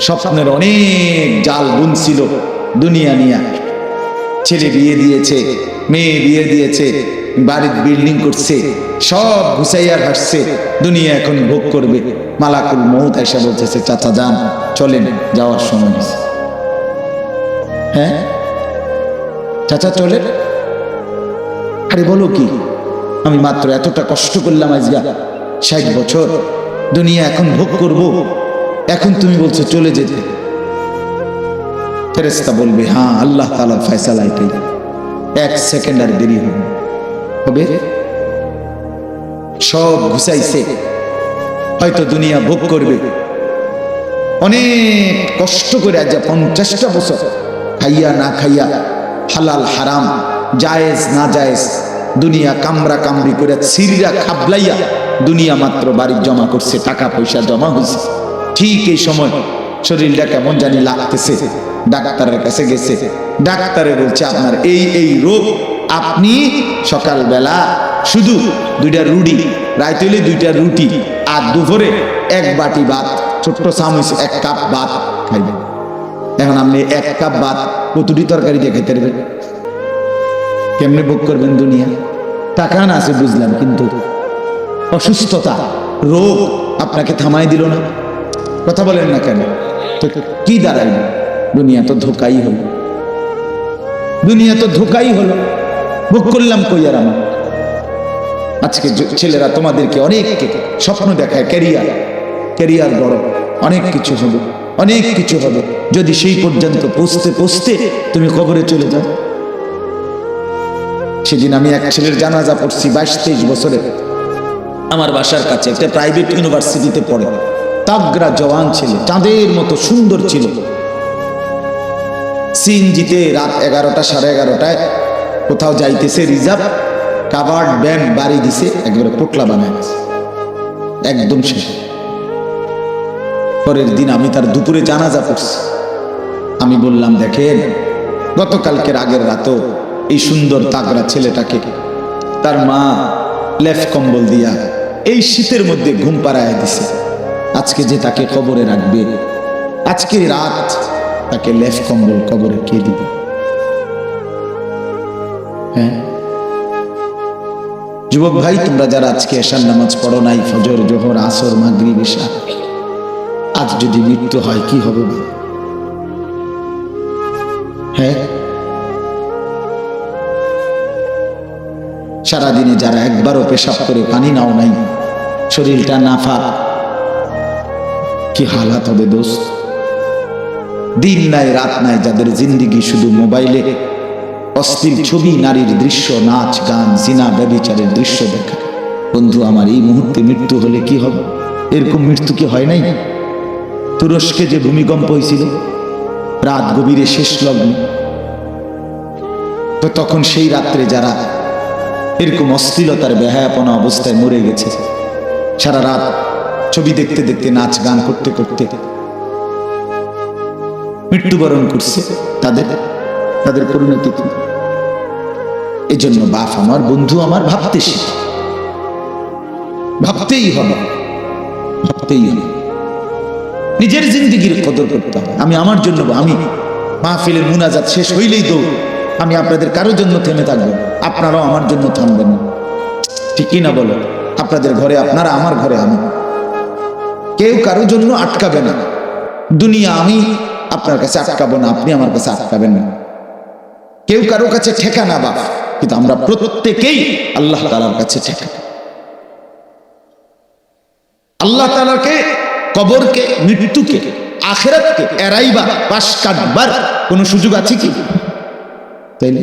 স্বপ্নের অনেক জাল বুনছিল দুনিয়া নিয়া। ছেলে বিয়ে দিয়েছে, মেয়ে বিয়ে দিয়েছে, বাড়ির বিল্ডিং করছে, সব গুছাইয়া হাসছে, দুনিয়া এখন ভোগ করবে। মালাকুল মউত এসে বলতেছে, চাচা যান, চলেন, যাওয়ার সময় হয়েছে। হ্যাঁ চাচা চলেন। আরে বলো কি, আমি মাত্র এতটা কষ্ট করলাম, আজকে 60 বছর দুনিয়া এখন ভোগ করব, এখন তুমি বলছো চলে যেতে। ফেরেশতা বলবে, হ্যাঁ আল্লাহ তাআলার ফয়সালা এটাই, 1 সেকেন্ড আর দেরি হবে। সব ঘুষাইছে, হয়তো দুনিয়া ভোগ করবে। অনেক কষ্ট করে আজ 50টা বছর খাইয়া না খাইয়া, হালাল হারাম, জায়েজ না জায়েজ, দুনিয়া কামরা কামড়ি করে সিরিয়া খাবলাইয়া দুনিয়া মাত্র বাড়ি জমা করছে, টাকা পয়সা জমা হয়েছে। ঠিক এই সময় শরীরটা কেমন জানি লাগতেছে, ডাক্তারের কাছে গেছে। ডাক্তারে বলছে, আপনার এই এই রোগ, আপনি সকালবেলা শুধু 2টা রুটি, রাত হইলে 2টা রুটি, আর দুপুরে 1 বাটি ভাত, ছোট্ট চামচ 1 কাপ ভাত খাইবেন। এখন আপনি 1 কাপ ভাত কতটি তরকারি দিয়ে খাইতে পারবেন? কেমনে ভোগ করবেন দুনিয়া? টাকা না আছে বুঝলাম, কিন্তু অসুস্থতা, রোগ আপনাকে থামাই দিল না। কথা বলেন না কেন? তো কি দাঁড়াইল? দুনিয়া তো ধোকাই হলো, দুনিয়া তো ধোকাই হলো। ভোগ করলাম কই আর আমার? আজকে ছেলেরা তোমাদেরকে অনেক স্বপ্ন দেখায়, ক্যারিয়ার বড়, অনেক কিছু হবে, অনেক কিছু হবে। যদি সেই পর্যন্ত পৌঁছতে পৌঁছতে তুমি কবরে চলে যাও। সেদিন আমি এক ছেলের জানাজা পড়ছি, 22-23 বছরের, আমার বাসার কাছে একটা প্রাইভেট ইউনিভার্সিটিতে পড়ে, তাগড়া জওয়ান ছেলে, চাঁদের মতো সুন্দর ছিল। সিএনজিতে রাত 11টা 11:30টায় কোথাও যাইতেছে, রিজার্ভ কাভার্ড ভ্যান বাড়ি দিছে, একবারে পোটলা বানায় একদম শেষ। পরের দিন আমি তার দুপুরে জানাজা পড়ছি। আমি বললাম, দেখেন গতকালকের আগের রাতও এই সুন্দর তাগড়া ছেলেটাকে তার মা লেফ কম্বল দিয়া এই শীতের মধ্যে ঘুম পাড়ায় দিছে। আজকে যে তাকে কবরে রাখবে, আজকে রাত তাকে লেফ কম্বল কবরে কে দিবে? হ্যাঁ যুবক ভাই, তোমরা যারা আজকে এশার নামাজ পড়ো নাই, ফজর, জোহর, আসর, মাগরিব, ইশা, আজ যদি মৃত্যু হয় কি হবে? হ্যাঁ সারাদিনে যারা একবারও পেশাব করে পানি নাও নাই, শরীরটা নাফা, কি হালাত হবে দোস্ত? দিন নাই রাত নাই, যাদের জিন্দিগি শুধু মোবাইলে অশ্লীল ছবি, নারীর দৃশ্য, নাচ গান, জিনা ব্যভিচারের দৃশ্য দেখা। বন্ধু আমার, এই মুহূর্তে মৃত্যু হলে কি হবে? এরকম মৃত্যু কি হয় নাই? তুরস্কে যে ভূমিকম্প হয়েছিল, রাত গভীরে শেষ লগ্ন, তো তখন সেই রাত্রে যারা এরকম অশ্লীলতার বেহায়াপনা অবস্থায় মরে গেছে, সারা রাত ছবি দেখতে দেখতে, নাচ গান করতে করতে মৃত্যুবরণ করছে, তাদের পরিণতি কি? এই জন্য বাপ আমার, বন্ধু আমার, ভাবতে শিখি, ভাবতেই হবে, ভাবতেই হবে। নিজের জিন্দিগির কদর করতে হবে। আমি আমার জন্য, আমি মাহফিলের মুনাজাত শেষ হইলেই দৌড়, আমি আপনাদের কারোর জন্য থেমে থাকবো, আপনারাও আমার জন্য থামবেন। ঠিক কি না বলো? আপনাদের ঘরে আপনারা, আমার ঘরে আমি, কেউ কারোর জন্য আটকাবে না। দুনিয়া আমি আপনার কাছে আটকাবো না, আপনি আমার কাছে আটকাবেন না। কেউ কারো কাছে ঠেকা না বাবা, কিন্তু আমরা প্রত্যেকেই আল্লাহ তাআলার কাছে ঠেকা। আল্লাহ তাআলাকে, কবরকে, মৃত্যুকে, আখিরাতকে এড়াইবা, পাশ কাটবার কোন সুযোগ আছে কি? তাইলে